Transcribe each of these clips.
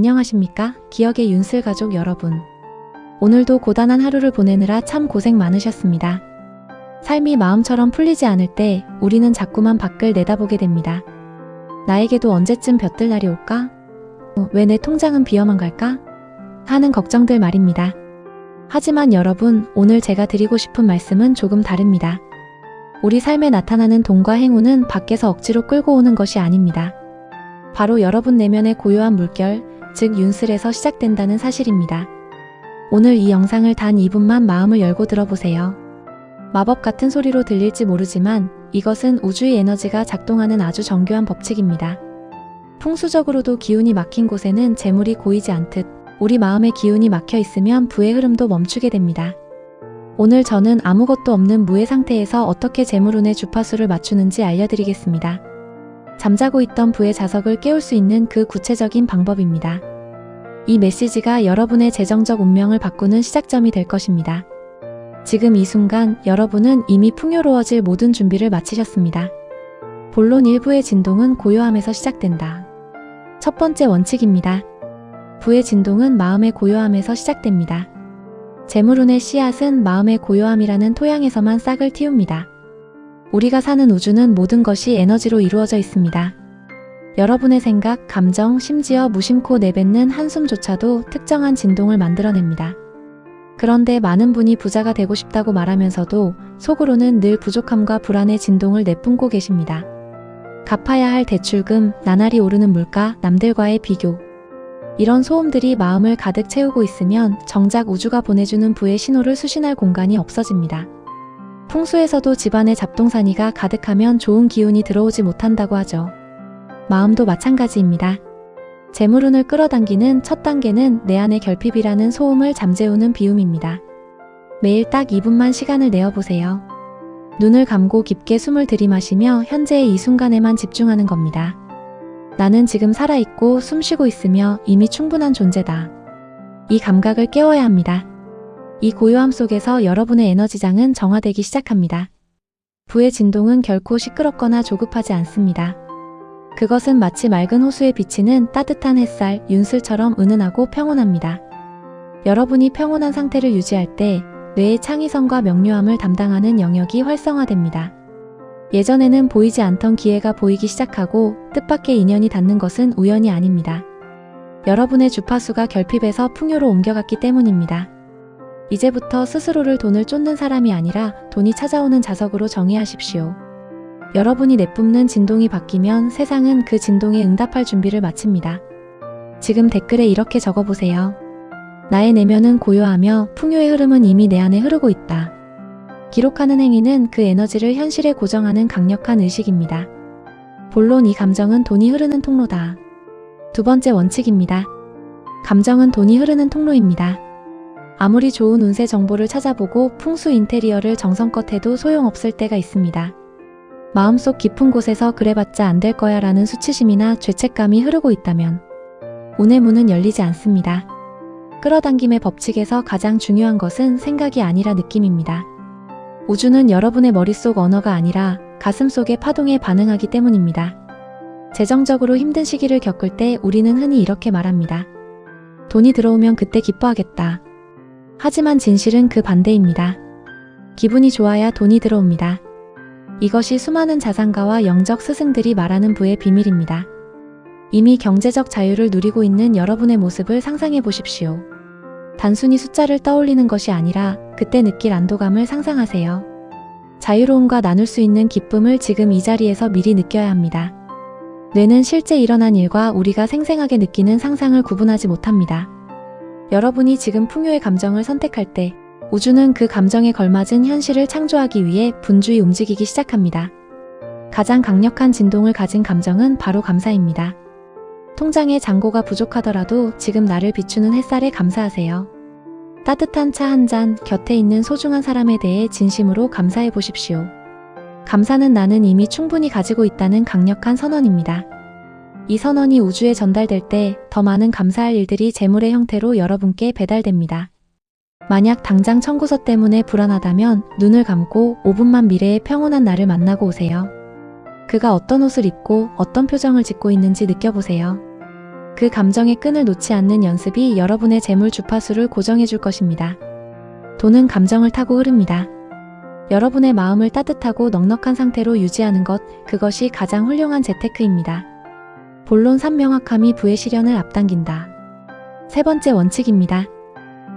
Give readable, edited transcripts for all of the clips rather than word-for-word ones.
안녕하십니까? 기억의 윤슬 가족 여러분. 오늘도 고단한 하루를 보내느라 참 고생 많으셨습니다. 삶이 마음처럼 풀리지 않을 때 우리는 자꾸만 밖을 내다보게 됩니다. 나에게도 언제쯤 볕들 날이 올까? 왜 내 통장은 비어만 갈까? 하는 걱정들 말입니다. 하지만 여러분, 오늘 제가 드리고 싶은 말씀은 조금 다릅니다. 우리 삶에 나타나는 돈과 행운은 밖에서 억지로 끌고 오는 것이 아닙니다. 바로 여러분 내면의 고요한 물결, 즉 윤슬에서 시작된다는 사실입니다. 오늘 이 영상을 단 2분만 마음을 열고 들어보세요. 마법 같은 소리로 들릴지 모르지만 이것은 우주의 에너지가 작동하는 아주 정교한 법칙입니다. 풍수적으로도 기운이 막힌 곳에는 재물이 고이지 않듯 우리 마음의 기운이 막혀 있으면 부의 흐름도 멈추게 됩니다. 오늘 저는 아무것도 없는 무의 상태에서 어떻게 재물운의 주파수를 맞추는지 알려드리겠습니다. 잠자고 있던 부의 자석을 깨울 수 있는 그 구체적인 방법입니다. 이 메시지가 여러분의 재정적 운명을 바꾸는 시작점이 될 것입니다. 지금 이 순간 여러분은 이미 풍요로워질 모든 준비를 마치셨습니다. 본론 1부의 진동은 고요함에서 시작된다. 첫 번째 원칙입니다. 부의 진동은 마음의 고요함에서 시작됩니다. 재물운의 씨앗은 마음의 고요함이라는 토양에서만 싹을 틔웁니다. 우리가 사는 우주는 모든 것이 에너지로 이루어져 있습니다. 여러분의 생각, 감정, 심지어 무심코 내뱉는 한숨조차도 특정한 진동을 만들어냅니다. 그런데 많은 분이 부자가 되고 싶다고 말하면서도 속으로는 늘 부족함과 불안의 진동을 내뿜고 계십니다. 갚아야 할 대출금, 나날이 오르는 물가, 남들과의 비교. 이런 소음들이 마음을 가득 채우고 있으면 정작 우주가 보내주는 부의 신호를 수신할 공간이 없어집니다. 풍수에서도 집안에 잡동사니가 가득하면 좋은 기운이 들어오지 못한다고 하죠. 마음도 마찬가지입니다. 재물운을 끌어당기는 첫 단계는 내 안의 결핍이라는 소음을 잠재우는 비움입니다. 매일 딱 2분만 시간을 내어보세요. 눈을 감고 깊게 숨을 들이마시며 현재의 이 순간에만 집중하는 겁니다. 나는 지금 살아있고 숨쉬고 있으며 이미 충분한 존재다. 이 감각을 깨워야 합니다. 이 고요함 속에서 여러분의 에너지장은 정화되기 시작합니다. 부의 진동은 결코 시끄럽거나 조급하지 않습니다. 그것은 마치 맑은 호수에 비치는 따뜻한 햇살, 윤슬처럼 은은하고 평온합니다. 여러분이 평온한 상태를 유지할 때 뇌의 창의성과 명료함을 담당하는 영역이 활성화됩니다. 예전에는 보이지 않던 기회가 보이기 시작하고 뜻밖의 인연이 닿는 것은 우연이 아닙니다. 여러분의 주파수가 결핍에서 풍요로 옮겨갔기 때문입니다. 이제부터 스스로를 돈을 쫓는 사람이 아니라 돈이 찾아오는 자석으로 정의하십시오. 여러분이 내뿜는 진동이 바뀌면 세상은 그 진동에 응답할 준비를 마칩니다. 지금 댓글에 이렇게 적어보세요. 나의 내면은 고요하며 풍요의 흐름은 이미 내 안에 흐르고 있다. 기록하는 행위는 그 에너지를 현실에 고정하는 강력한 의식입니다. 본론 이 감정은 돈이 흐르는 통로다. 두 번째 원칙입니다. 감정은 돈이 흐르는 통로입니다. 아무리 좋은 운세 정보를 찾아보고 풍수 인테리어를 정성껏 해도 소용없을 때가 있습니다. 마음속 깊은 곳에서 그래봤자 안 될 거야 라는 수치심이나 죄책감이 흐르고 있다면 운의 문은 열리지 않습니다. 끌어당김의 법칙에서 가장 중요한 것은 생각이 아니라 느낌입니다. 우주는 여러분의 머릿속 언어가 아니라 가슴속의 파동에 반응하기 때문입니다. 재정적으로 힘든 시기를 겪을 때 우리는 흔히 이렇게 말합니다. 돈이 들어오면 그때 기뻐하겠다. 하지만 진실은 그 반대입니다. 기분이 좋아야 돈이 들어옵니다. 이것이 수많은 자산가와 영적 스승들이 말하는 부의 비밀입니다. 이미 경제적 자유를 누리고 있는 여러분의 모습을 상상해 보십시오. 단순히 숫자를 떠올리는 것이 아니라 그때 느낄 안도감을 상상하세요. 자유로움과 나눌 수 있는 기쁨을 지금 이 자리에서 미리 느껴야 합니다. 뇌는 실제 일어난 일과 우리가 생생하게 느끼는 상상을 구분하지 못합니다. 여러분이 지금 풍요의 감정을 선택할 때 우주는 그 감정에 걸맞은 현실을 창조하기 위해 분주히 움직이기 시작합니다. 가장 강력한 진동을 가진 감정은 바로 감사입니다. 통장에 잔고가 부족하더라도 지금 나를 비추는 햇살에 감사하세요. 따뜻한 차 한 잔, 곁에 있는 소중한 사람에 대해 진심으로 감사해 보십시오. 감사는 나는 이미 충분히 가지고 있다는 강력한 선언입니다. 이 선언이 우주에 전달될 때 더 많은 감사할 일들이 재물의 형태로 여러분께 배달됩니다. 만약 당장 청구서 때문에 불안하다면 눈을 감고 5분만 미래의 평온한 나를 만나고 오세요. 그가 어떤 옷을 입고 어떤 표정을 짓고 있는지 느껴보세요. 그 감정의 끈을 놓지 않는 연습이 여러분의 재물 주파수를 고정해 줄 것입니다. 돈은 감정을 타고 흐릅니다. 여러분의 마음을 따뜻하고 넉넉한 상태로 유지하는 것, 그것이 가장 훌륭한 재테크입니다. 본론 3. 명확함이 부의 실현을 앞당긴다. 세 번째 원칙입니다.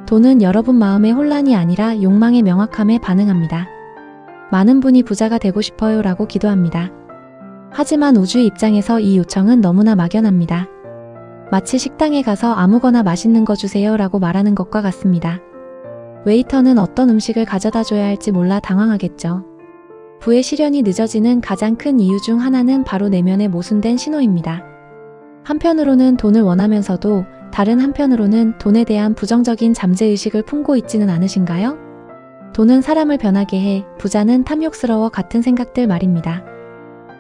돈은 여러분 마음의 혼란이 아니라 욕망의 명확함에 반응합니다. 많은 분이 부자가 되고 싶어요 라고 기도합니다. 하지만 우주의 입장에서 이 요청은 너무나 막연합니다. 마치 식당에 가서 아무거나 맛있는 거 주세요 라고 말하는 것과 같습니다. 웨이터는 어떤 음식을 가져다 줘야 할지 몰라 당황하겠죠. 부의 실현이 늦어지는 가장 큰 이유 중 하나는 바로 내면의 모순된 신호입니다. 한편으로는 돈을 원하면서도 다른 한편으로는 돈에 대한 부정적인 잠재의식을 품고 있지는 않으신가요? 돈은 사람을 변하게 해, 부자는 탐욕스러워 같은 생각들 말입니다.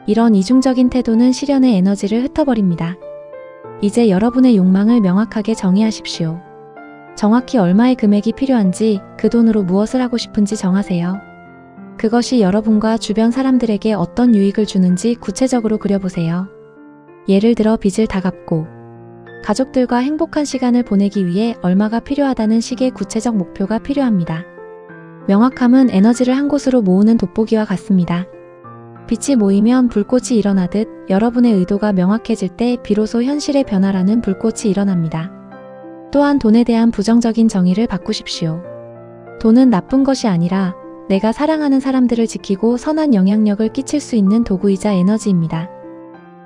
이런 이중적인 태도는 실현의 에너지를 흩어버립니다. 이제 여러분의 욕망을 명확하게 정의하십시오. 정확히 얼마의 금액이 필요한지, 그 돈으로 무엇을 하고 싶은지 정하세요. 그것이 여러분과 주변 사람들에게 어떤 유익을 주는지 구체적으로 그려보세요. 예를 들어 빚을 다 갚고 가족들과 행복한 시간을 보내기 위해 얼마가 필요하다는 식의 구체적 목표가 필요합니다. 명확함은 에너지를 한 곳으로 모으는 돋보기와 같습니다. 빛이 모이면 불꽃이 일어나듯 여러분의 의도가 명확해질 때 비로소 현실의 변화라는 불꽃이 일어납니다. 또한 돈에 대한 부정적인 정의를 바꾸십시오. 돈은 나쁜 것이 아니라 내가 사랑하는 사람들을 지키고 선한 영향력을 끼칠 수 있는 도구이자 에너지입니다.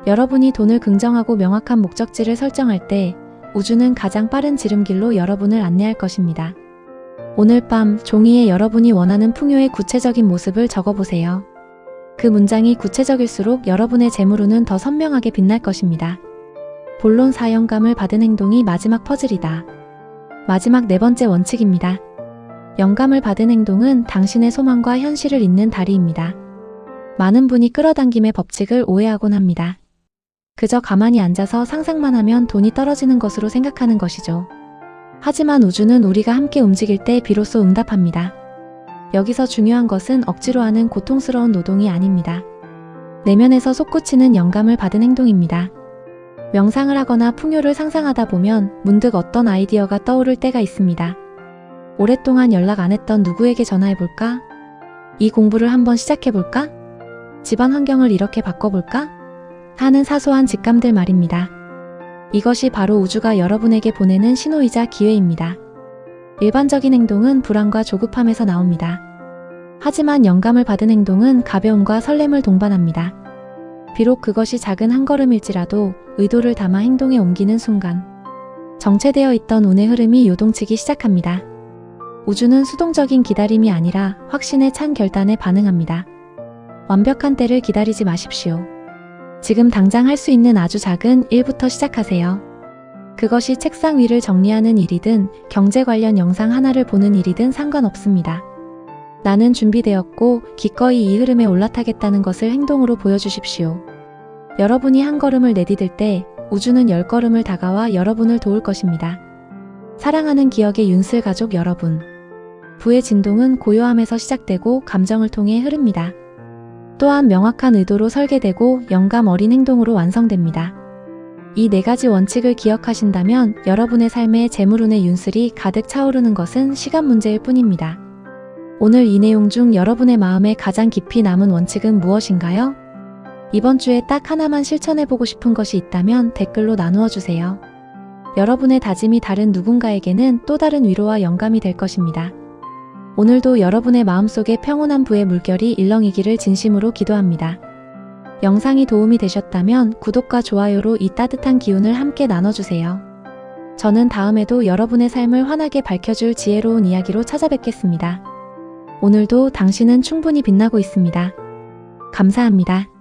여러분이 돈을 긍정하고 명확한 목적지를 설정할 때 우주는 가장 빠른 지름길로 여러분을 안내할 것입니다. 오늘 밤 종이에 여러분이 원하는 풍요의 구체적인 모습을 적어보세요. 그 문장이 구체적일수록 여러분의 재물운은 더 선명하게 빛날 것입니다. 본론 4. 영감을 받은 행동이 마지막 퍼즐이다. 마지막 네 번째 원칙입니다. 영감을 받은 행동은 당신의 소망과 현실을 잇는 다리입니다. 많은 분이 끌어당김의 법칙을 오해하곤 합니다. 그저 가만히 앉아서 상상만 하면 돈이 떨어지는 것으로 생각하는 것이죠. 하지만 우주는 우리가 함께 움직일 때 비로소 응답합니다. 여기서 중요한 것은 억지로 하는 고통스러운 노동이 아닙니다. 내면에서 솟구치는 영감을 받은 행동입니다. 명상을 하거나 풍요를 상상하다 보면 문득 어떤 아이디어가 떠오를 때가 있습니다. 오랫동안 연락 안 했던 누구에게 전화해볼까? 이 공부를 한번 시작해볼까? 집안 환경을 이렇게 바꿔볼까? 하는 사소한 직감들 말입니다. 이것이 바로 우주가 여러분에게 보내는 신호이자 기회입니다. 일반적인 행동은 불안과 조급함에서 나옵니다. 하지만 영감을 받은 행동은 가벼움과 설렘을 동반합니다. 비록 그것이 작은 한 걸음일지라도 의도를 담아 행동에 옮기는 순간 정체되어 있던 운의 흐름이 요동치기 시작합니다. 우주는 수동적인 기다림이 아니라 확신에 찬 결단에 반응합니다. 완벽한 때를 기다리지 마십시오. 지금 당장 할 수 있는 아주 작은 일부터 시작하세요. 그것이 책상 위를 정리하는 일이든 경제 관련 영상 하나를 보는 일이든 상관없습니다. 나는 준비되었고 기꺼이 이 흐름에 올라타겠다는 것을 행동으로 보여주십시오. 여러분이 한 걸음을 내디딜 때 우주는 10걸음을 다가와 여러분을 도울 것입니다. 사랑하는 기억의 윤슬 가족 여러분. 부의 진동은 고요함에서 시작되고 감정을 통해 흐릅니다. 또한 명확한 의도로 설계되고 영감 어린 행동으로 완성됩니다. 이 네 가지 원칙을 기억하신다면 여러분의 삶에 재물운의 윤슬이 가득 차오르는 것은 시간 문제일 뿐입니다. 오늘 이 내용 중 여러분의 마음에 가장 깊이 남은 원칙은 무엇인가요? 이번 주에 딱 하나만 실천해보고 싶은 것이 있다면 댓글로 나누어 주세요. 여러분의 다짐이 다른 누군가에게는 또 다른 위로와 영감이 될 것입니다. 오늘도 여러분의 마음속에 평온한 부의 물결이 일렁이기를 진심으로 기도합니다. 영상이 도움이 되셨다면 구독과 좋아요로 이 따뜻한 기운을 함께 나눠주세요. 저는 다음에도 여러분의 삶을 환하게 밝혀줄 지혜로운 이야기로 찾아뵙겠습니다. 오늘도 당신은 충분히 빛나고 있습니다. 감사합니다.